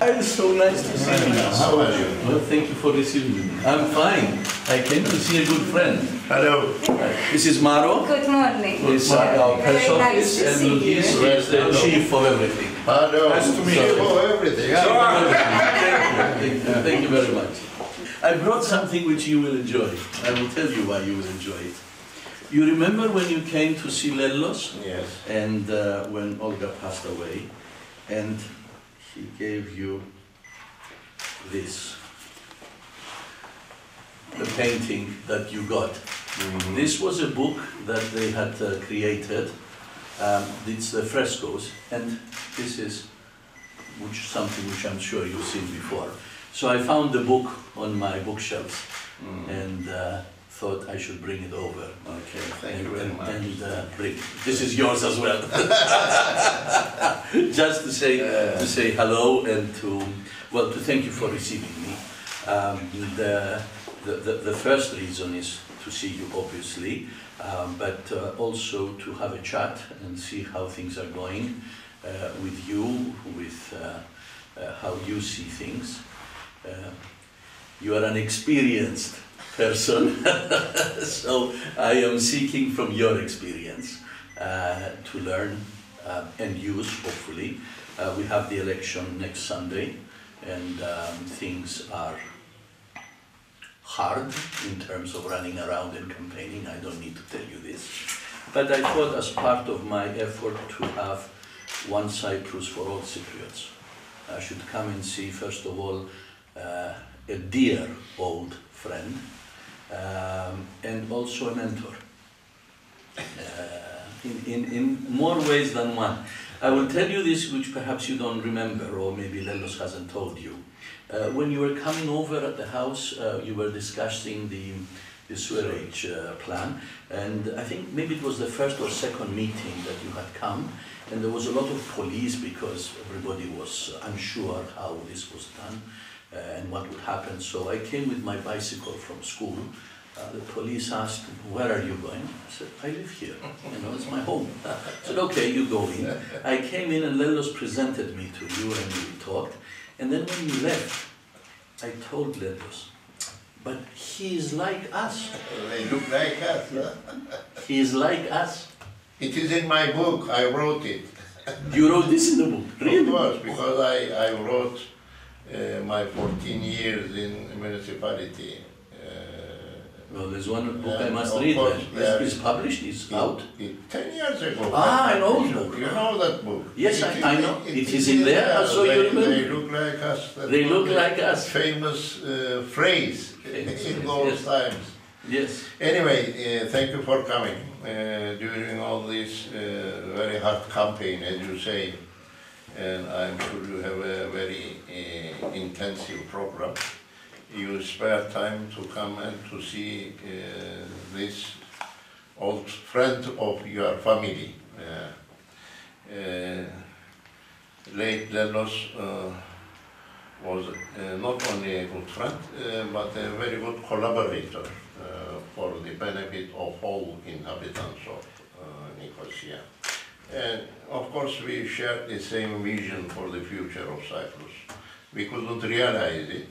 It's so nice to see you. How are you? Well, thank you for receiving me. I'm fine. I came to see a good friend. Hello. This is Maro. Good morning. He's our press Very nice office, to and see you. Luis is the chief of everything. Hello. Nice to meet you. Chief of everything. Thank you very much. I brought something which you will enjoy. I will tell you why you will enjoy it. You remember when you came to see Lellos? Yes. And when Olga passed away, and he gave you this, the painting that you got. Mm-hmm. This was a book that they had created. It's the frescoes, and this is something which I'm sure you've seen before. So I found the book on my bookshelves, and thought I should bring it over. Okay, thank you very much. And bring it. This is yours as well. Just to say hello and to thank you for receiving me. The first reason is to see you, obviously, but also to have a chat and see how things are going with you, with how you see things. You are an experienced person, so I am seeking from your experience to learn and use, hopefully. We have the election next Sunday, and things are hard in terms of running around and campaigning. I don't need to tell you this. But I thought, as part of my effort to have one Cyprus for all Cypriots, I should come and see, first of all, a dear old friend, and also a mentor, in more ways than one. I will tell you this, which perhaps you don't remember, or maybe Lellos hasn't told you. When you were coming over at the house, you were discussing the sewerage plan, and I think maybe it was the first or second meeting that you had come, and there was a lot of police because everybody was unsure how this was done and what would happen. So I came with my bicycle from school. The police asked, "Where are you going?" I said, "I live here, it's my home." I said, "Okay, you go in." I came in and Lellos presented me to you and we talked. And then when you left, I told Lellos, "But he is like us." They look like us. Huh? He is like us. It is in my book. I wrote it. You wrote this in the book? Really? Of course, because I wrote my 14 years in municipality. Well, there's one book I must read. It's published, it's out. 10 years ago. An old book. You know that book? Yes, I know. It is in there, so you remember. They look like us. They look like us. Famous phrase in those times. Yes. Anyway, thank you for coming. During all this very hard campaign, as you say, and I'm sure you have a very intensive program. You spare time to come and to see this old friend of your family. Late Lellos was not only a good friend, but a very good collaborator for the benefit of all inhabitants of Nicosia. And of course we shared the same vision for the future of Cyprus. We couldn't realize it,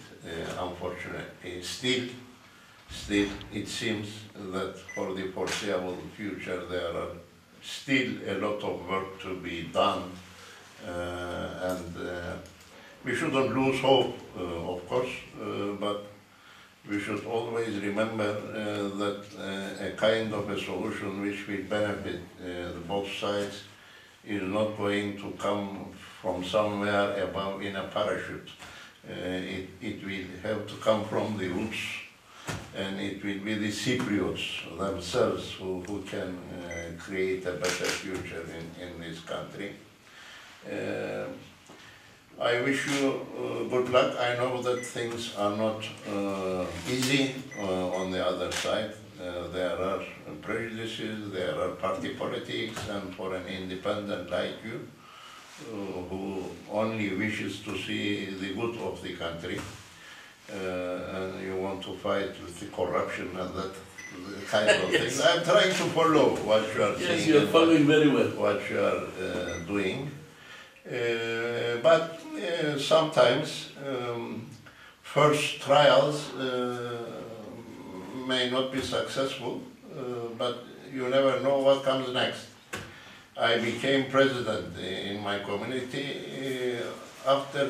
unfortunately. Still, it seems that for the foreseeable future there are still a lot of work to be done, and we shouldn't lose hope, of course, but we should always remember that a kind of a solution which will benefit both sides is not going to come from somewhere above in a parachute. It will have to come from the roots, and it will be the Cypriots themselves who can create a better future in this country. I wish you good luck. I know that things are not easy on the other side. There are prejudices, there are party politics, and for an independent like you, who only wishes to see the good of the country, and you want to fight with the corruption and that kind of thing. I'm trying to follow what you are saying. Yes, you are following very well. What you are doing. But sometimes first trials may not be successful, but you never know what comes next. I became president in my community after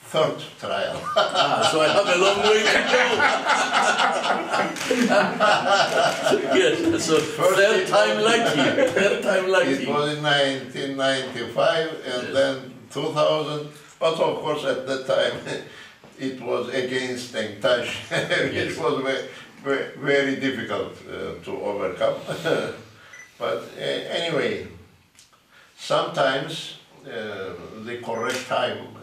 third trial. So I have a long way to go. Yes, so third time lucky. Third time lucky. It was in 1995 and then 2000, but of course at that time it was against Denktash, which was very difficult to overcome. But anyway, sometimes the correct time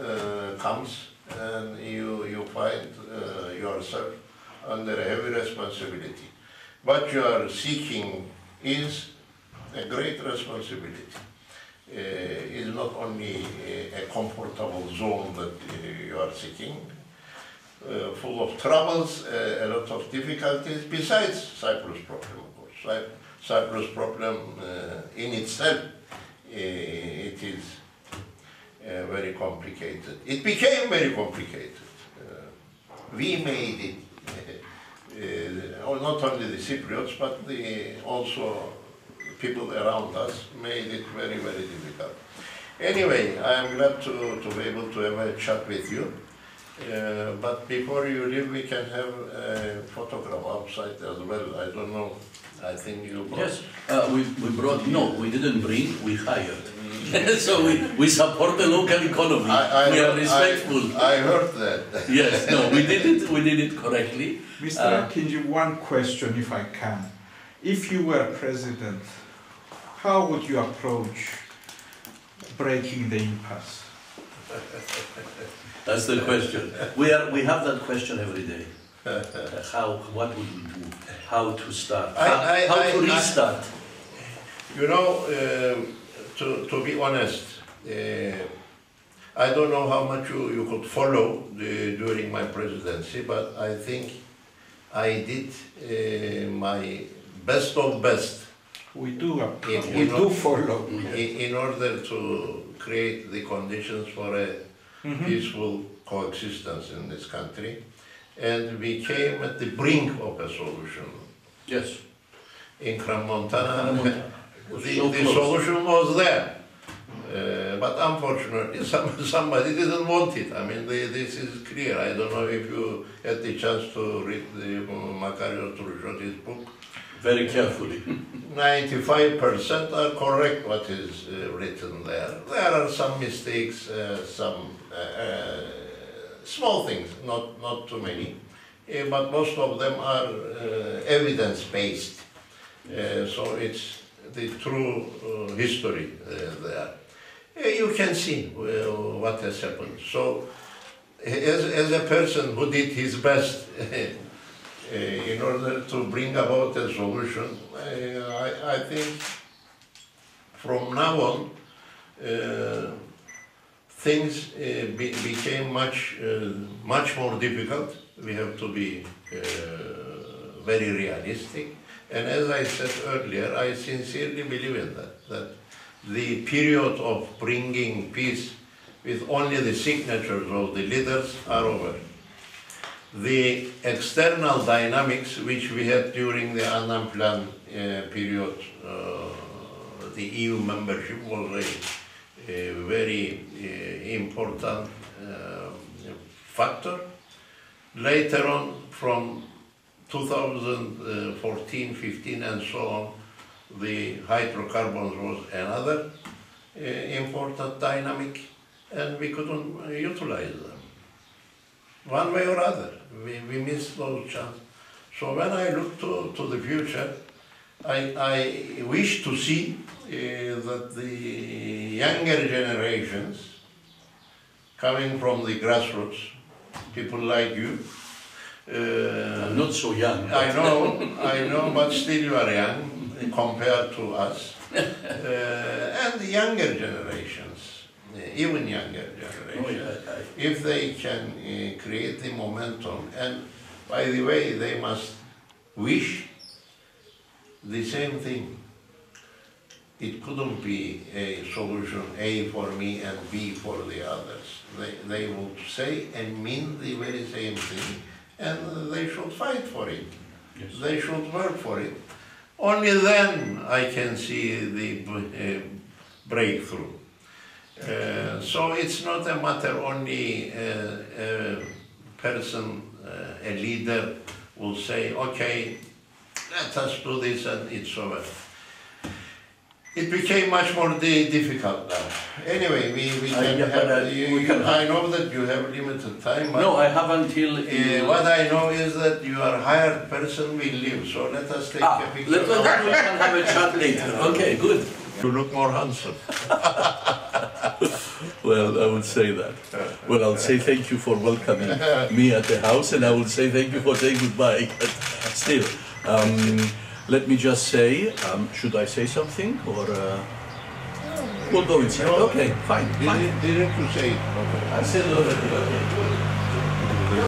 comes and you find yourself under a heavy responsibility. What you are seeking is a great responsibility. It's not only a comfortable zone that you are seeking, full of troubles, a lot of difficulties, besides Cyprus problem, of course. Cyprus problem in itself, it is very complicated. It became very complicated. We made it, not only the Cypriots, but also people around us made it very difficult. Anyway, I am glad to be able to have a chat with you. But before you leave, we can have a photograph outside as well. I don't know. I think you brought... Yes, we brought, no, we didn't bring, we hired. So we support the local economy. We are respectful. I heard that. Yes, no, we did it correctly. Mr. Akinci, one question if I can. If you were president, how would you approach breaking the impasse? That's the question. We have that question every day. What would we do? How to start? How to restart? You know, to be honest, I don't know how much you could follow during my presidency, but I think I did my best of best. We do follow. In order to create the conditions for a peaceful coexistence in this country. And we came at the brink of a solution. Yes. In Crans-Montana, the solution was there. But unfortunately, somebody didn't want it. I mean, this is clear. I don't know if you had the chance to read the Makarios Trouchotis book. Very carefully. 95% are correct what is written there. There are some mistakes, some small things, not too many, but most of them are evidence-based. So it's the true history there. You can see what has happened. So as a person who did his best in order to bring about a solution, I think from now on things became much more difficult. We have to be very realistic. And as I said earlier, I sincerely believe in that the period of bringing peace with only the signatures of the leaders are over. The external dynamics which we had during the Annan Plan period, the EU membership was a very important factor. Later on, from 2014, 15 and so on, the hydrocarbons was another important dynamic, and we couldn't utilize them. One way or other, we missed those chances. So when I look to the future, I wish to see that the younger generations, coming from the grassroots, people like you, I'm not so young. I know, but still you are young compared to us, and the younger generations, even younger generations, if they can create the momentum, and by the way, they must wish the same thing. it couldn't be a solution A for me and B for the others. They would say and mean the very same thing, and they should fight for it. Yes. They should work for it. Only then I can see the breakthrough. So it's not a matter only a person, a leader will say, okay, let us do this and it's over. It became much more difficult now. Anyway, we can yeah, but, have, I know that you have limited time, but No, I have until... what I know is that you are a hired person will leave, so let us take a picture. we can have a chat later. Okay, good. You look more handsome. Well, I would say that. Well, I'll say thank you for welcoming me at the house, and I will say thank you for saying goodbye. But still, let me just say, should I say something, or we'll go inside? Okay, fine. Didn't you say it? I said already. Okay, good.